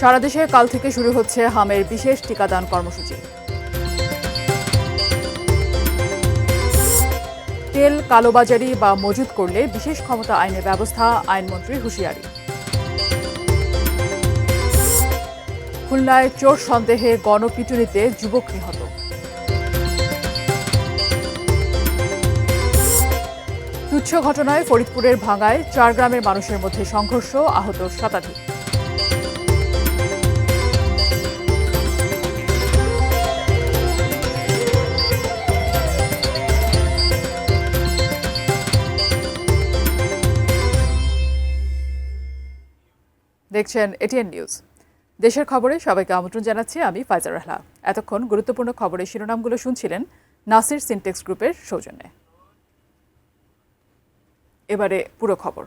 সারা দেশে কাল থেকে শুরু হচ্ছে হামের বিশেষ টিকাদান কর্মসূচি। তেল কালোবাজারি বা মজুত করলে বিশেষ ক্ষমতা আইনের ব্যবস্থা, আইনমন্ত্রীর হুঁশিয়ারি। খুলনায় চোর সন্দেহে গণপিটুনিতে যুবক নিহত। তুচ্ছ ঘটনায় ফরিদপুরের ভাঙ্গায় 4 গ্রামের মানুষের মধ্যে সংঘর্ষ, আহত শতাধিক। দেখছেন এটিএন নিউজ। দেশের খবরে সবাইকে আমন্ত্রণ জানাচ্ছি, আমি ফাইজা রাহলা। এতক্ষণ গুরুত্বপূর্ণ খবরের শিরোনামগুলো শুনছিলেন নাসির সিনটেক্স গ্রুপের সৌজন্যে। এবারে পুরো খবর।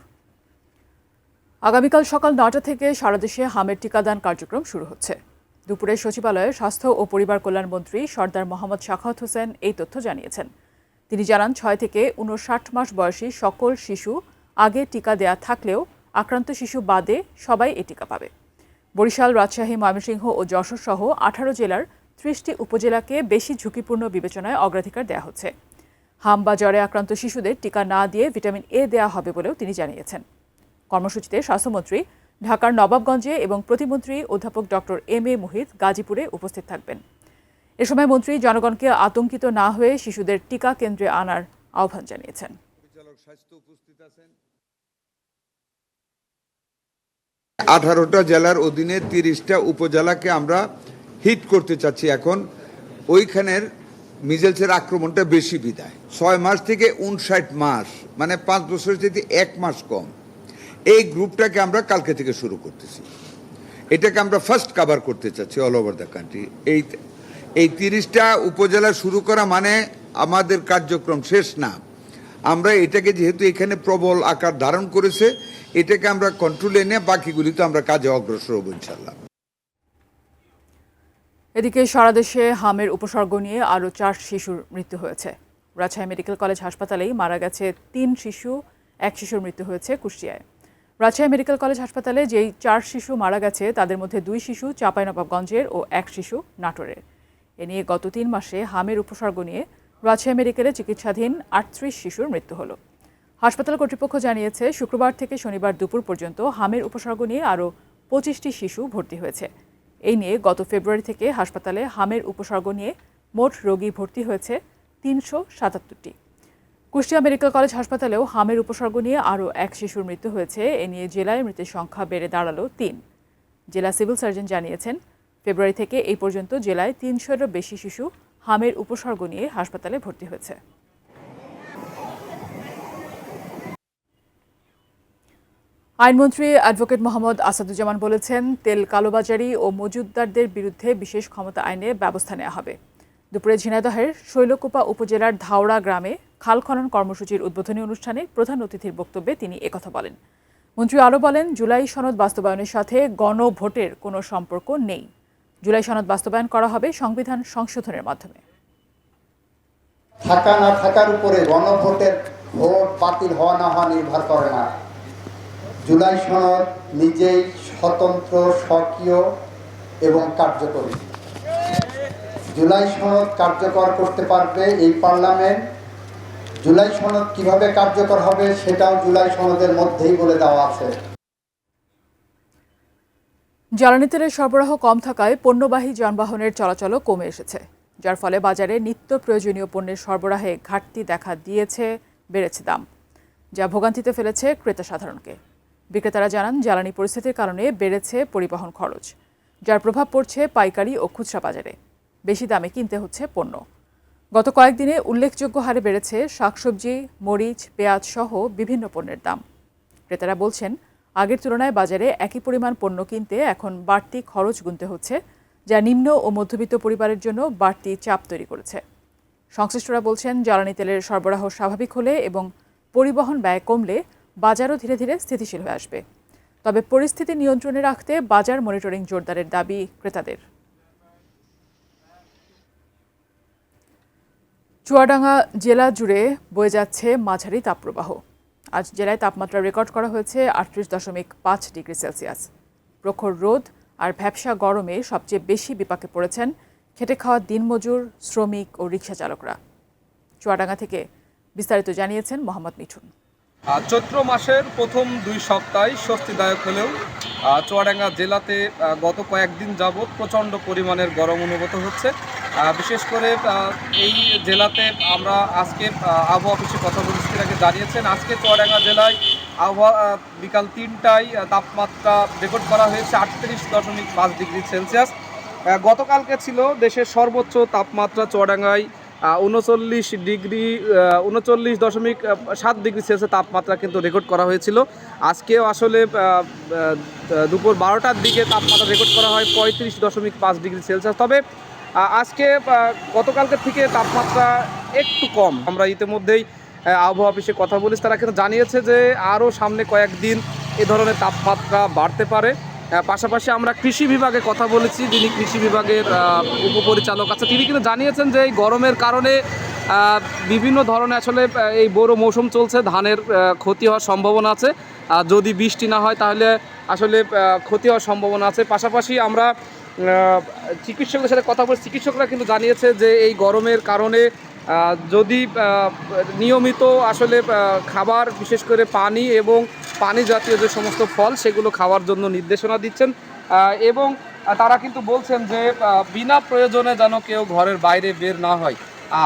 আগামীকাল সকাল 9টা থেকে সারা দেশে হামের টিকাদান কার্যক্রম শুরু হচ্ছে। দুপুরে সচিবালয়ে স্বাস্থ্য ও পরিবার কল্যাণ মন্ত্রী সর্দার মোহাম্মদ সাখাওয়াত হোসেন এই তথ্য জানিয়েছেন। তিনি জানান, 6 থেকে 59 মাস বয়সী সকল শিশু আগে টিকা দেয়া থাকলেও আক্রান্ত শিশু বাদে সবাই এই টিকা পাবে। বরিশাল, রাজশাহী, ময়মনসিংহ ও যশোর সহ 18 জেলার 30টি উপজেলাকে বেশি ঝুঁকিপূর্ণ বিবেচনায় অগ্রাধিকার দেওয়া হচ্ছে। হাম বা জ্বরে আক্রান্ত শিশুদের টিকা না দিয়ে ভিটামিন এ দেওয়া হবে বলেও তিনি জানিয়েছেন। কর্মসূচিতে স্বাস্থ্যমন্ত্রী ঢাকার নবাবগঞ্জে এবং প্রতিমন্ত্রী অধ্যাপক ডক্টর এম এ মুহিত গাজীপুরে উপস্থিত থাকবেন। এ সময় মন্ত্রী জনগণকে আতঙ্কিত না হয়ে শিশুদের টিকা কেন্দ্রে আনার আহ্বান জানিয়েছেন। 18টা জেলার অধীনে 30টা উপজেলাকে আমরা হিট করতে চাচ্ছি। এখন ওইখানের মিজেলসের আক্রমণটা বেশি বিদায় 6 মাস থেকে 59 মাস, মানে 5 বছর থেকে 1 মাস কম, এই গ্রুপটাকে আমরা কালকে থেকে শুরু করতেছি। এটাকে আমরা ফার্স্ট কভার করতে চাচ্ছি অল ওভার দ্য কান্ট্রি। এই 30টা উপজেলা শুরু করা মানে আমাদের কার্যক্রম শেষ না। আমরা এটাকে যেহেতু এখানে প্রবল আকার ধারণ করেছে, এটাকে আমরা কন্ট্রোলে এনে বাকিগুলি তো আমরা কাজে অগ্রসর হব ইনশাল্লাহ। এদিকে সারা দেশে হামের উপসর্গ নিয়ে আরও 4 শিশুর মৃত্যু হয়েছে। রাজশাহী মেডিকেল কলেজ হাসপাতালেই মারা গেছে 3 শিশু, 1 শিশুর মৃত্যু হয়েছে কুষ্টিয়ায়। রাজশাহী মেডিকেল কলেজ হাসপাতালে যেই 4 শিশু মারা গেছে তাদের মধ্যে 2 শিশু চাঁপাইনবাবগঞ্জের ও 1 শিশু নাটোরের। এ নিয়ে গত 3 মাসে হামের উপসর্গ নিয়ে রাজশাহী মেডিকেলে চিকিৎসাধীন 38 শিশুর মৃত্যু হলো। হাসপাতাল কর্তৃপক্ষ জানিয়েছে, শুক্রবার থেকে শনিবার দুপুর পর্যন্ত হামের উপসর্গ নিয়ে আরও 25টি শিশু ভর্তি হয়েছে। এই নিয়ে গত ফেব্রুয়ারি থেকে হাসপাতালে হামের উপসর্গ নিয়ে মোট রোগী ভর্তি হয়েছে 377টি। কুষ্টিয়া মেডিকেল কলেজ হাসপাতালেও হামের উপসর্গ নিয়ে আরও 1 শিশুর মৃত্যু হয়েছে। এ নিয়ে জেলায় মৃতের সংখ্যা বেড়ে দাঁড়ালো 3। জেলা সিভিল সার্জন জানিয়েছেন, ফেব্রুয়ারি থেকে এই পর্যন্ত জেলায় 300-এরও বেশি শিশু হামের উপসর্গ নিয়ে হাসপাতালে ভর্তি হয়েছে। আইনমন্ত্রী অ্যাডভোকেট মোহাম্মদ আসাদুজ্জামান বলেছেন, তেল কালোবাজারি ও মজুতদারদের বিরুদ্ধে বিশেষ ক্ষমতা আইনে ব্যবস্থা নেওয়া হবে। দুপুরে ঝিনাইদহের শৈলকুপা উপজেলার ধাওড়া গ্রামে খাল খনন কর্মসূচির উদ্বোধনী অনুষ্ঠানে প্রধান অতিথির বক্তব্যে তিনি একথা বলেন। মন্ত্রী আরও বলেন, জুলাই সনদ বাস্তবায়নের সাথে গণভোটের কোনো সম্পর্ক নেই। জুলাই সনদ বাস্তবায়ন করা হবে সংবিধান সংশোধনের মাধ্যমে। থাকা না থাকার উপরে গণভোটের ভোট বাতিল হওয়া না হওয়া নির্ভর করে না। জুলাই সনদ নিজেই স্বতন্ত্র, স্বকীয় এবং কার্যকরী। জুলাই সনদ কার্যকর করতে পারবে এই পার্লামেন্ট। জুলাই সনদ কিভাবে কার্যকর হবে সেটাও জুলাই সনদের মধ্যেই বলে দেওয়া আছে। জ্বালানি তেলের সরবরাহ কম থাকায় পণ্যবাহী যানবাহনের চলাচলও কমে এসেছে, যার ফলে বাজারে নিত্য প্রয়োজনীয় পণ্যের সরবরাহে ঘাটতি দেখা দিয়েছে, বেড়েছে দাম, যা ভোগান্তিতে ফেলেছে ক্রেতা সাধারণকে। বিক্রেতারা জানান, জ্বালানি পরিস্থিতির কারণে বেড়েছে পরিবহন খরচ, যার প্রভাব পড়ছে পাইকারি ও খুচরা বাজারে। বেশি দামে কিনতে হচ্ছে পণ্য। গত কয়েকদিনে উল্লেখযোগ্য হারে বেড়েছে শাকসবজি, মরিচ, পেঁয়াজ সহ বিভিন্ন পণ্যের দাম। ক্রেতারা বলছেন, আগের তুলনায় বাজারে একই পরিমাণ পণ্য কিনতে এখন বাড়তি খরচ গুনতে হচ্ছে, যা নিম্ন ও মধ্যবিত্ত পরিবারের জন্য বাড়তি চাপ তৈরি করেছে। সংশ্লিষ্টরা বলছেন, জ্বালানি তেলের সরবরাহ স্বাভাবিক হলে এবং পরিবহন ব্যয় কমলে বাজারও ধীরে ধীরে স্থিতিশীল হয়ে আসবে। তবে পরিস্থিতি নিয়ন্ত্রণে রাখতে বাজার মনিটরিং জোরদারের দাবি ক্রেতাদের। চুয়াডাঙ্গা জেলা জুড়ে বয়ে যাচ্ছে মাঝারি তাপপ্রবাহ। আজ জেলায় তাপমাত্রা রেকর্ড করা হয়েছে 38.5 ডিগ্রি সেলসিয়াস। প্রখর রোদ আর ভ্যাপসা গরমে সবচেয়ে বেশি বিপাকে পড়েছেন খেটে খাওয়া দিনমজুর, শ্রমিক ও রিকশা চালকরা। চুয়াডাঙ্গা থেকে বিস্তারিত জানিয়েছেন মোহাম্মদ মিঠুন। চৈত্র মাসের প্রথম 2 সপ্তাহ স্বস্তিদায়ক হলেও চুয়াডাঙ্গা জেলাতে গত কয়েকদিন যাবৎ প্রচণ্ড পরিমাণের গরম অনুভূত হচ্ছে। বিশেষ করে এই জেলাতে আমরা আজকে আবহাওয়া অফিসে কথা বলেছি, আগে জানিয়েছেন আজকে চুয়াডাঙ্গা জেলায় আবহাওয়া বিকাল 3টায় তাপমাত্রা রেকর্ড করা হয়েছে 38.5 ডিগ্রি সেলসিয়াস। গতকালকে ছিল দেশের সর্বোচ্চ তাপমাত্রা চুয়াডাঙ্গায় 39.7 ডিগ্রি সেলসিয়াস তাপমাত্রা কিন্তু রেকর্ড করা হয়েছিল। আজকেও আসলে দুপুর 12টার দিকে তাপমাত্রা রেকর্ড করা হয় 35.5 ডিগ্রি সেলসিয়াস। তবে আজকে গতকালকের থেকে তাপমাত্রা একটু কম। আমরা ইতিমধ্যেই আবহাওয়া অফিসে কথা বলেছি, তারা কিন্তু জানিয়েছে যে আরও সামনে কয়েকদিন এ ধরনের তাপমাত্রা বাড়তে পারে। পাশাপাশি আমরা কৃষি বিভাগে কথা বলেছি, যিনি কৃষি বিভাগের উপপরিচালক আছে, তিনি কিন্তু জানিয়েছেন যে এই গরমের কারণে বিভিন্ন ধরনের আসলে এই বোরো মৌসুম চলছে, ধানের ক্ষতি হওয়ার সম্ভাবনা আছে। যদি বৃষ্টি না হয় তাহলে আসলে ক্ষতি হওয়ার সম্ভাবনা আছে। পাশাপাশি আমরা চিকিৎসকদের সাথে কথা বলে চিকিৎসকরা কিন্তু জানিয়েছে যে এই গরমের কারণে যদি নিয়মিত আসলে খাবার, বিশেষ করে পানি এবং পানি জাতীয় যে সমস্ত ফল সেগুলো খাওয়ার জন্য নির্দেশনা দিচ্ছেন। এবং তারা কিন্তু বলছেন যে বিনা প্রয়োজনে যেন কেউ ঘরের বাইরে বের না হয়।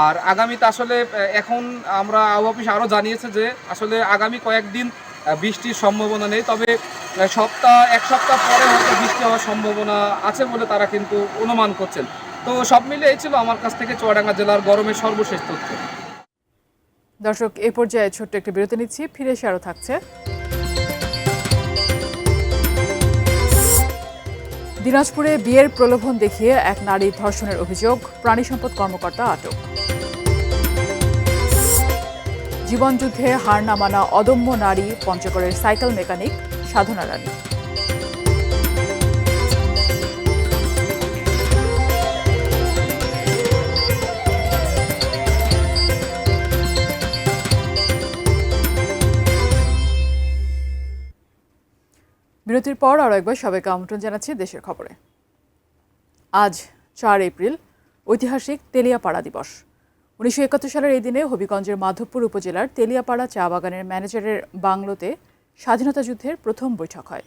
আর আগামীতে আসলে এখন আমরা আবহাওয়া অফিস আরও জানিয়েছে যে আসলে আগামী কয়েকদিন বৃষ্টির সম্ভাবনা নেই, তবে এক সপ্তাহ পরে হয়তো বৃষ্টি হওয়ার সম্ভাবনা আছে বলে তারা কিন্তু অনুমান করছেন। তো সব মিলে এই ছিল আমার কাছ থেকে চুয়াডাঙ্গা জেলার গরমের সর্বশেষ তথ্য। দর্শক, এই পর্যায়ে ছোট্ট একটি বিরতি নিচ্ছি, ফিরে এসে আরও থাকছে। দিনাজপুরে বিয়ের প্রলোভন দেখিয়ে এক নারী ধর্ষণের অভিযোগ, প্রাণী সম্পদ কর্মকর্তা আটক। জীবনযুদ্ধে হার না মানা অদম্য নারী পঞ্চগড়ের সাইকেল মেকানিক সাধনা রানী। বিরতির পর আরও একবার সবাইকে আমন্ত্রণ জানাচ্ছি দেশের খবরে। আজ 4 এপ্রিল ঐতিহাসিক তেলিয়াপাড়া দিবস। 1971 সালের এই দিনে হবিগঞ্জের মাধবপুর উপজেলার তেলিয়াপাড়া চা বাগানের ম্যানেজারের বাংলোতে স্বাধীনতা যুদ্ধের প্রথম বৈঠক হয়।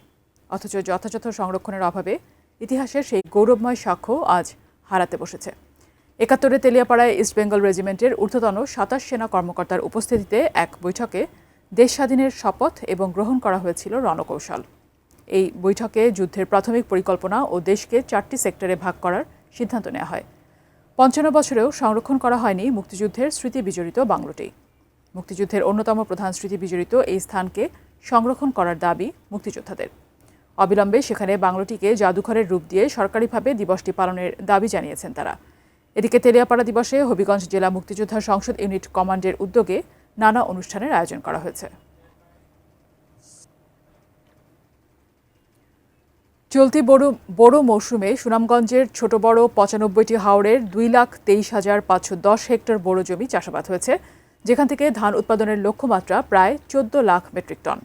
অথচ যথাযথ সংরক্ষণের অভাবে ইতিহাসের সেই গৌরবময় সাক্ষ্য আজ হারাতে বসেছে। 71-এ তেলিয়াপাড়ায় ইস্ট বেঙ্গল রেজিমেন্টের ঊর্ধ্বতন 27 সেনা কর্মকর্তার উপস্থিতিতে এক বৈঠকে দেশ স্বাধীনের শপথ এবং গ্রহণ করা হয়েছিল রণকৌশল। এই বৈঠকে যুদ্ধের প্রাথমিক পরিকল্পনা ও দেশকে 4টি সেক্টরে ভাগ করার সিদ্ধান্ত নেওয়া হয়। 55 বছরেও সংরক্ষণ করা হয়নি মুক্তিযুদ্ধের স্মৃতি বিজড়িত বাংলোটি। মুক্তিযুদ্ধের অন্যতম প্রধান স্মৃতি বিজড়িত এই স্থানকে সংরক্ষণ করার দাবি মুক্তিযোদ্ধাদের। অবিলম্বে সেখানে বাংলোটিকে জাদুঘরের রূপ দিয়ে সরকারিভাবে দিবসটি পালনের দাবি জানিয়েছেন তারা। এদিকে তেলিয়াপাড়া দিবসে হবিগঞ্জ জেলা মুক্তিযোদ্ধা সংসদ ইউনিট কমান্ডের উদ্যোগে নানা অনুষ্ঠানের আয়োজন করা হয়েছে। চলতি বড় মৌসুমে সুনামগঞ্জের ছোট বড় 95টি হাওরের 2,23,510 হেক্টর বড় জমি চাষাবাদ হয়েছে, যেখান থেকে ধান উৎপাদনের লক্ষ্যমাত্রা প্রায় 14 লাখ মেট্রিক টন।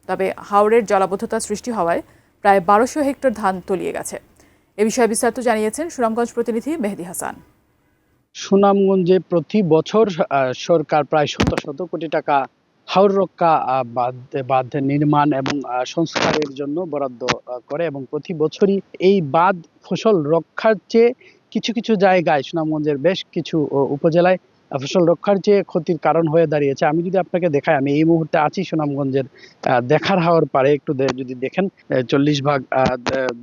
তবে হাওরের জলাবদ্ধতা সৃষ্টি হওয়ায় প্রায় 1200 হেক্টর ধান তলিয়ে গেছে। এ বিষয়ে বিস্তারিত জানিয়েছেন সুনামগঞ্জ প্রতিনিধি মেহেদি হাসান। সুনামগঞ্জে প্রতি বছর সরকার প্রায় শত কোটি টাকা হাওর রক্ষা বাঁধ নির্মাণ এবং সংস্কারের জন্য বরাদ্দ করে এবং প্রতি বছরই এই বাঁধ ফসল রক্ষার চেয়ে কিছু জায়গায় সুনামগঞ্জের বেশ কিছু উপজেলায় ফসল রক্ষার চেয়ে ক্ষতির কারণ হয়ে দাঁড়িয়েছে। আমি যদি আপনাকে দেখাই, আমি এই মুহূর্তে আছি সুনামগঞ্জের দেখার হাওর পারে। একটু যদি দেখেন 40 ভাগ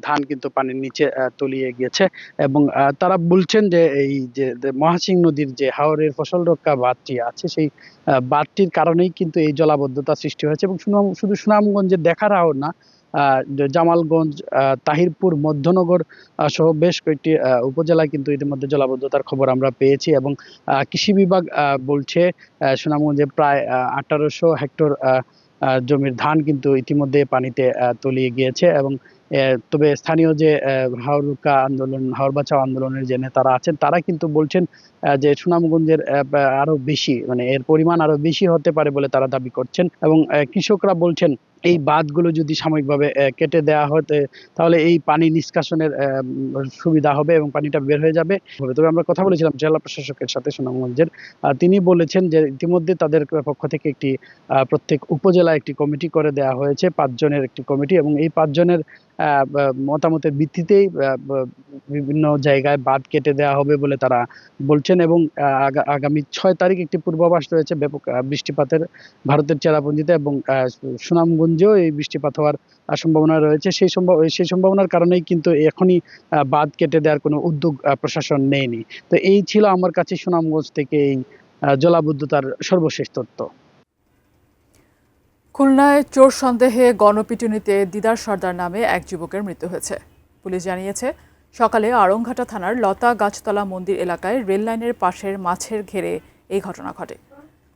ধান কিন্তু পানির নিচে তলিয়ে গিয়েছে এবং তারা বলছেন যে এই যে মহাসিং নদীর যে হাওরের ফসল রক্ষা বাঁধটি আছে, সেই বাঁধটির কারণেই কিন্তু এই জলাবদ্ধতা সৃষ্টি হয়েছে। এবং শুধু সুনামগঞ্জের দেখার হাওর না, জামালগঞ্জ, তাহিরপুর, মধ্যনগর সহ বেশ কয়েকটি উপজেলায় কিন্তু ইতিমধ্যে জলাবদ্ধতার খবর আমরা পেয়েছি। এবং কৃষি বিভাগ বলছে সুনামগঞ্জে প্রায় 1800 হেক্টর জমির ধান কিন্তু ইতিমধ্যে পানিতে তলিয়ে গিয়েছে। এবং তবে স্থানীয় যে হাওর রক্ষা আন্দোলন, হাওর বাঁচাও আন্দোলনের যে নেতারা আছেন, তারা কিন্তু বলছেন যে সুনামগঞ্জের আরো বেশি, মানে এর পরিমাণ আরো বেশি হতে পারে বলে তারা দাবি করছেন। এবং কৃষকরা বলছেন এই বাঁধগুলো যদি সাময়িকভাবে কেটে দেওয়া হতে তাহলে এই পানি নিষ্কাশনের সুবিধা হবে এবং পানিটা বের হয়ে যাবে। তবে আমরা কথা বলেছিলাম জেলা প্রশাসকের সাথে সুনামগঞ্জের, তিনি বলেছেন যে ইতিমধ্যে তাদের পক্ষ থেকে একটি প্রত্যেক উপজেলায় একটি কমিটি করে দেওয়া হয়েছে, 5 জনের একটি কমিটি, এবং এই 5 জনের মতামতের ভিত্তিতেই বিভিন্ন জায়গায় বাঁধ কেটে দেওয়া হবে বলে তারা বলছেন। এবং আগামী 6 তারিখ একটি পূর্বাভাস রয়েছে ব্যাপক বৃষ্টিপাতের ভারতের চেরাপুঞ্জিতে, এবং সুনামগঞ্জেও এই বৃষ্টিপাত হওয়ার সম্ভাবনা রয়েছে। সেই সম্ভাবনার কারণেই কিন্তু এখনই বাঁধ কেটে দেওয়ার কোনো উদ্যোগ প্রশাসন নেয়নি। তো এই ছিল আমার কাছে সুনামগঞ্জ থেকে এই জলাবদ্ধতার সর্বশেষ তথ্য। খুলনায় চোর সন্দেহে গণপিটুনিতে দিদার সর্দার নামে এক যুবকের মৃত্যু হয়েছে। পুলিশ জানিয়েছে, সকালে আড়ংঘাটা থানার লতা গাছতলা মন্দির এলাকায় রেললাইনের পাশের মাছের ঘেরে এই ঘটনা ঘটে।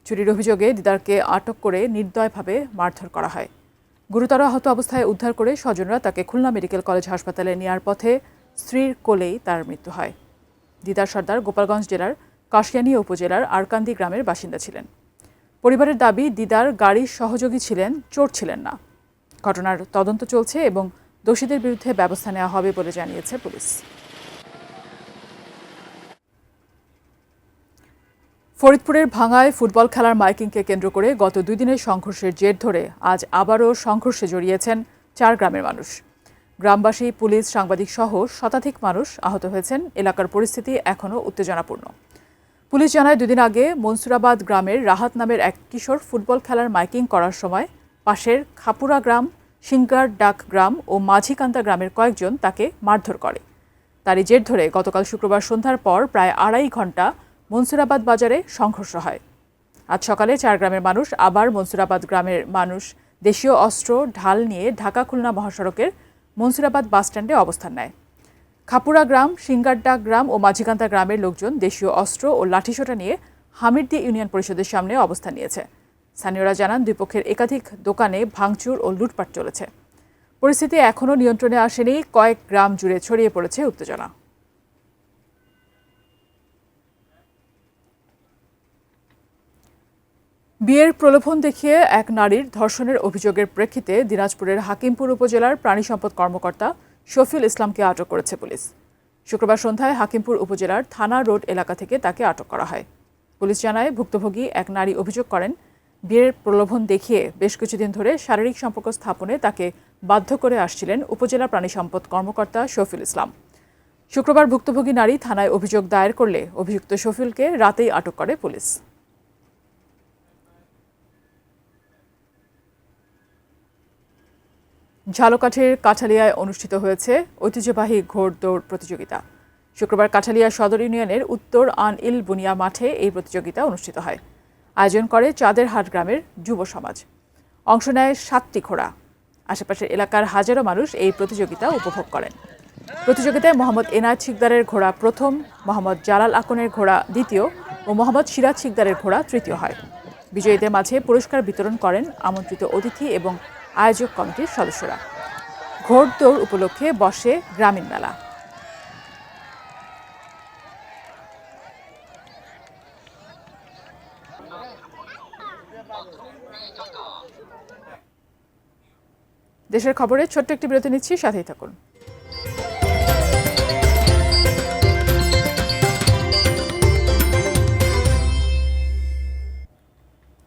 চুরির অভিযোগে দিদারকে আটক করে নির্দয়ভাবে মারধর করা হয়। গুরুতর আহত অবস্থায় উদ্ধার করে স্বজনরা তাকে খুলনা মেডিকেল কলেজ হাসপাতালে নেওয়ার পথে স্ত্রীর কোলেই তার মৃত্যু হয়। দিদার সর্দার গোপালগঞ্জ জেলার কাশিয়ানী উপজেলার আরকান্দি গ্রামের বাসিন্দা ছিলেন। পরিবারের দাবি, দিদার গাড়ির সহযোগী ছিলেন, চোর ছিলেন না। ঘটনার তদন্ত চলছে এবং দোষীদের বিরুদ্ধে ব্যবস্থা নেওয়া হবে বলে জানিয়েছে পুলিশ। ফরিদপুরের ভাঙ্গায় ফুটবল খেলার মাইকিংকে কেন্দ্র করে গত 2 দিনের সংঘর্ষের জের ধরে আজ আবারও সংঘর্ষে জড়িয়েছেন 4 গ্রামের মানুষ। গ্রামবাসী, পুলিশ, সাংবাদিক সহ শতাধিক মানুষ আহত হয়েছেন। এলাকার পরিস্থিতি এখনও উত্তেজনাপূর্ণ। পুলিশ জানায়, 2 দিন আগে মনসুরাবাদ গ্রামের রাহাত নামের এক কিশোর ফুটবল খেলার মাইকিং করার সময় পাশের খাপুরা গ্রাম, সিঙ্গার ডাক গ্রাম ও মাঝিকান্দা গ্রামের কয়েকজন তাকে মারধর করে। তারই জের ধরে গতকাল শুক্রবার সন্ধ্যার পর প্রায় 2.5 ঘন্টা মনসুরাবাদ বাজারে সংঘর্ষ হয়। আজ সকালে 4 গ্রামের মানুষ আবার মনসুরাবাদ গ্রামের মানুষ দেশীয় অস্ত্র, ঢাল নিয়ে ঢাকা খুলনা মহাসড়কের মনসুরাবাদ বাসস্ট্যান্ডে অবস্থান নেয়। খাপুরা গ্রাম, সিঙ্গারডাক গ্রাম ও মাঝিকান্দা গ্রামের লোকজন দেশীয় অস্ত্র ও লাঠিসোঁটা নিয়ে হামিরদি ইউনিয়ন পরিষদের সামনে অবস্থান নিয়েছে। স্থানীয়রা জানান, 2 পক্ষের একাধিক দোকানে ভাঙচুর ও লুটপাট চলেছে। পরিস্থিতি এখনও নিয়ন্ত্রণে আসেনি, কয়েক গ্রাম জুড়ে ছড়িয়ে পড়েছে উত্তেজনা। বিয়ের প্রলোভন দেখিয়ে এক নারীর ধর্ষণের অভিযোগের প্রেক্ষিতে দিনাজপুরের হাকিমপুর উপজেলার প্রাণী সম্পদ কর্মকর্তা শফিউল ইসলামকে আটক করেছে পুলিশ। শুক্রবার সন্ধ্যায় হাকিমপুর উপজেলার থানা রোড এলাকা থেকে তাকে আটক করা হয়। পুলিশ জানায়, ভুক্তভোগী এক নারী অভিযোগ করেন, বিয়ের প্রলোভন দেখিয়ে বেশ কিছুদিন ধরে শারীরিক সম্পর্ক স্থাপনে তাকে বাধ্য করে আসছিলেন উপজেলা প্রাণী সম্পদ কর্মকর্তা শফিউল ইসলাম। শুক্রবার ভুক্তভোগী নারী থানায় অভিযোগ দায়ের করলে অভিযুক্ত শফিউলকে রাতেই আটক করে পুলিশ। ঝালকাঠির কাঠালিয়ায় অনুষ্ঠিত হয়েছে ঐতিহ্যবাহী ঘোড়দৌড় প্রতিযোগিতা। শুক্রবার কাঠালিয়া সদর ইউনিয়নের উত্তর আন-ইল বুনিয়া মাঠে এই প্রতিযোগিতা অনুষ্ঠিত হয়। আয়োজন করে চাঁদেরহাট গ্রামের যুব সমাজ। অংশ নেয় 7টি ঘোড়া। আশেপাশের এলাকার হাজারো মানুষ এই প্রতিযোগিতা উপভোগ করেন। প্রতিযোগিতায় মোহাম্মদ এনায়েত শিকদারের ঘোড়া প্রথম, মোহাম্মদ জালাল আকনের ঘোড়া দ্বিতীয় ও মোহাম্মদ সিরাজ শিকদারের ঘোড়া তৃতীয় হয়। বিজয়ীদের মাঝে পুরস্কার বিতরণ করেন আমন্ত্রিত অতিথি এবং আয়োজক কমিটির সদস্যরা। ঘোড়দৌড় উপলক্ষে বসে গ্রামীণ মেলা। দেশের খবরে ছোট্ট একটি বিরতি নিচ্ছি, সাথেই থাকুন।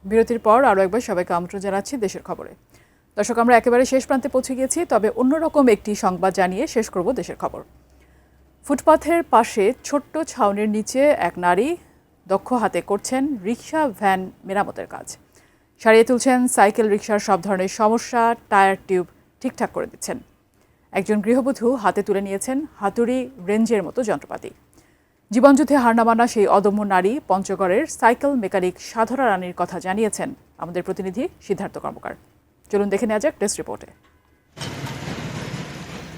বিরতির পর আরও একবার সবাইকে আমন্ত্রণ জানাচ্ছি দেশের খবরে। দর্শক, আমরা একেবারে শেষ প্রান্তে পৌঁছে গিয়েছি, তবে অন্যরকম একটি সংবাদ জানিয়ে শেষ করব দেশের খবর। ফুটপাথের পাশে ছোট্ট ছাউনির নিচে এক নারী দক্ষ হাতে করছেন রিকশা, ভ্যান মেরামতের কাজ। সারিয়ে তুলছেন সাইকেল, রিকশার সব ধরনের সমস্যা, টায়ার, টিউব ঠিকঠাক করে দিচ্ছেন। একজন গৃহবধূ হাতে তুলে নিয়েছেন হাতুড়ি, রেঞ্জের মতো যন্ত্রপাতি। জীবনযুদ্ধে হার না মানা সেই অদম্য নারী পঞ্চগড়ের সাইকেল মেকানিক সাধনা রানীর কথা জানিয়েছেন আমাদের প্রতিনিধি সিদ্ধার্থ কর্মকার। চলুন দেখে নেওয়া যাক ডেস্ক রিপোর্টে।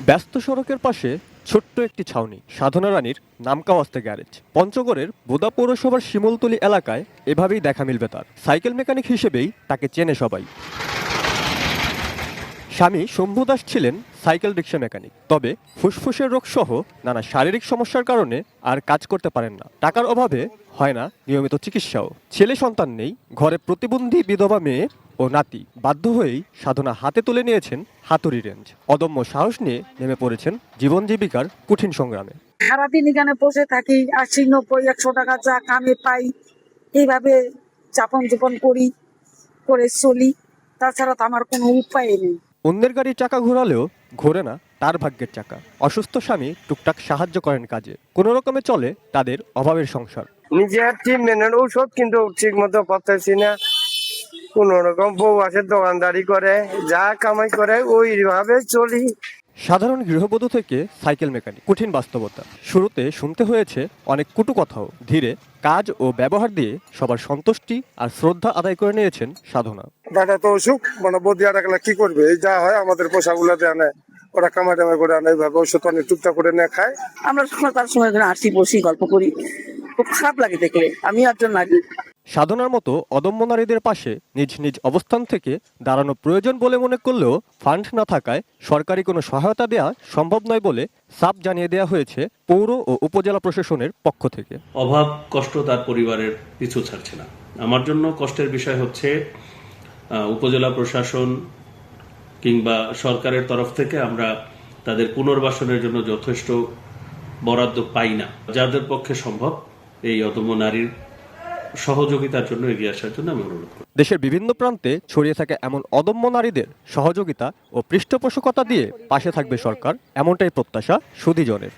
ব্যস্ত সড়কের পাশে ছোট্ট একটি ছাউনি, সাধনা রানীর নামকাওয়াস্তে গ্যারেজ। পঞ্চগড়ের বোদা পৌরসভার শিমুলতলি এলাকায় এভাবেই দেখা মিলবে তার। সাইকেল মেকানিক হিসেবেই তাকে চেনে সবাই। স্বামী শম্ভু দাস ছিলেন সাইকেল রিকশা মেকানিক, তবে ফুসফুসের রোগ সহ নানা শারীরিক সমস্যার কারণে আর কাজ করতে পারেন না। টাকার অভাবে হয় না নিয়মিত চিকিৎসাও। ছেলে সন্তান নেই, ঘরে প্রতিবন্ধী বিধবা মেয়ে ও নাতি। বাধ্য হয়েই সাধনা হাতে তুলে নিয়েছেন হাতুড়ি রেঞ্জ। অদম্য সাহস নিয়ে নেমে পড়েছেন জীবন জীবিকার কঠিন সংগ্রামে। সারাদিন এখানে বসে থাকি, 80, 90, 100 টাকা যা কামে পাই, এইভাবে যাপন করে চলি। তাছাড়া তো আমার কোনো উপায় নেই। অন্যের গাড়ির চাকা ঘোরালেও ঘোরে না তার ভাগ্যের চাকা। অসুস্থ স্বামী টুকটাক সাহায্য করেন কাজে, কোনো রকমে চলে তাদের অভাবের সংসার। নিজের ট্রিটমেন্টের ঔষধ কিন্তু ঠিক মতো পাচ্ছি না। কোন রকম বউ আসে, দোকানদারি করে, যা কামাই করে ওইভাবে চলি। সাধারণ গৃহবধূ থেকে সাইকেল মেকানিক, কঠিন বাস্তবতা। শুরুতে শুনতে হয়েছে অনেক কটু কথাও। ধীরে কাজ ও ব্যবহার দিয়ে সবার সন্তুষ্টি আর শ্রদ্ধা আদায় করে নিয়েছেন সাধনা। দাদা তো অসুখ, মানে বদিয়া রাখলে কি করবে, এই যা হয় আমাদের পোষাগুলো আনে, ওরা কামাই টামাই করে আনে, এইভাবে ওষুধ অনেক টুকটাক করে নিয়ে খায়। আমরা তার সময় আসি, বসি, গল্প করি। খুব খারাপ লাগে দেখলে, আমি একজন নারী। সাধনার মতো অদম্য নারীদের পাশে নিজ নিজ অবস্থান থেকে দাঁড়ানো প্রয়োজন বলে মনে করলেও ফান্ড না থাকায় সরকারি কোনো সহায়তা দেওয়া সম্ভব নয় বলে সাফ জানিয়ে দেওয়া হয়েছে পৌর ও উপজেলা প্রশাসনের পক্ষ থেকে। অভাব কষ্ট তার পরিবারের পিছু ছাড়ছে না। আমার জন্য কষ্টের বিষয় হচ্ছে উপজেলা প্রশাসন কিংবা সরকারের তরফ থেকে আমরা তাদের পুনর্বাসনের জন্য যথেষ্ট বরাদ্দ পাই না। যাদের পক্ষে সম্ভব এই অদম্য নারীর সহযোগিতার জন্য এগিয়ে আসার জন্য আমি অনুরোধ করি। দেশের বিভিন্ন প্রান্তে ছড়িয়ে থাকা এমন অদম্য নারীদের সহযোগিতা ও পৃষ্ঠপোষকতা দিয়ে পাশে থাকবে সরকার, এমনটাই প্রত্যাশা সুধীজনের।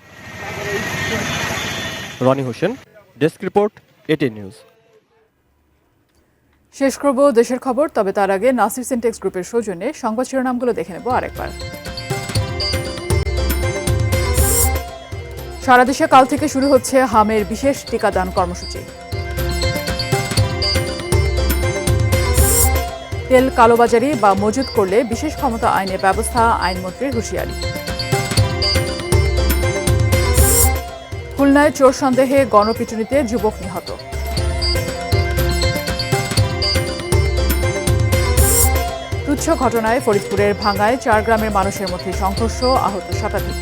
Rony Hossain, desk report, ATN news. শেষ করব দেশের খবর, তবে তার আগে নাসির সিনটেক্স গ্রুপের সৌজন্যে সংবাদ শিরোনামগুলো দেখে নেব আরেকবার। সারা দেশে কাল থেকে শুরু হচ্ছে হামের বিশেষ টিকাদান কর্মসূচি। তেল কালোবাজারি বা মজুত করলে বিশেষ ক্ষমতা আইনের ব্যবস্থা, আইনমন্ত্রীর হুঁশিয়ারি। খুলনায় চোর সন্দেহে গণপিটুনিতে যুবক নিহত। তুচ্ছ ঘটনায় ফরিদপুরের ভাঙ্গায় 4 গ্রামের মানুষের মধ্যে সংঘর্ষ, আহত 27।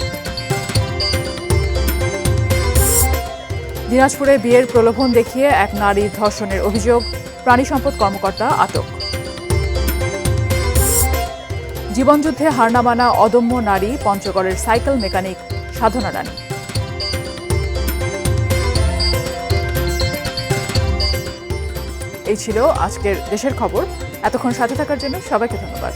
দিনাজপুরে বিয়ের প্রলোভন দেখিয়ে এক নারীর ধর্ষণের অভিযোগ, প্রাণী সম্পদ কর্মকর্তা আটক। জীবনযুদ্ধে হার না মানা অদম্য নারী পঞ্চগড়ের সাইকেল মেকানিক সাধনা রানী। এই ছিল আজকের দেশের খবর। এতক্ষণ সাথে থাকার জন্য সবাইকে ধন্যবাদ।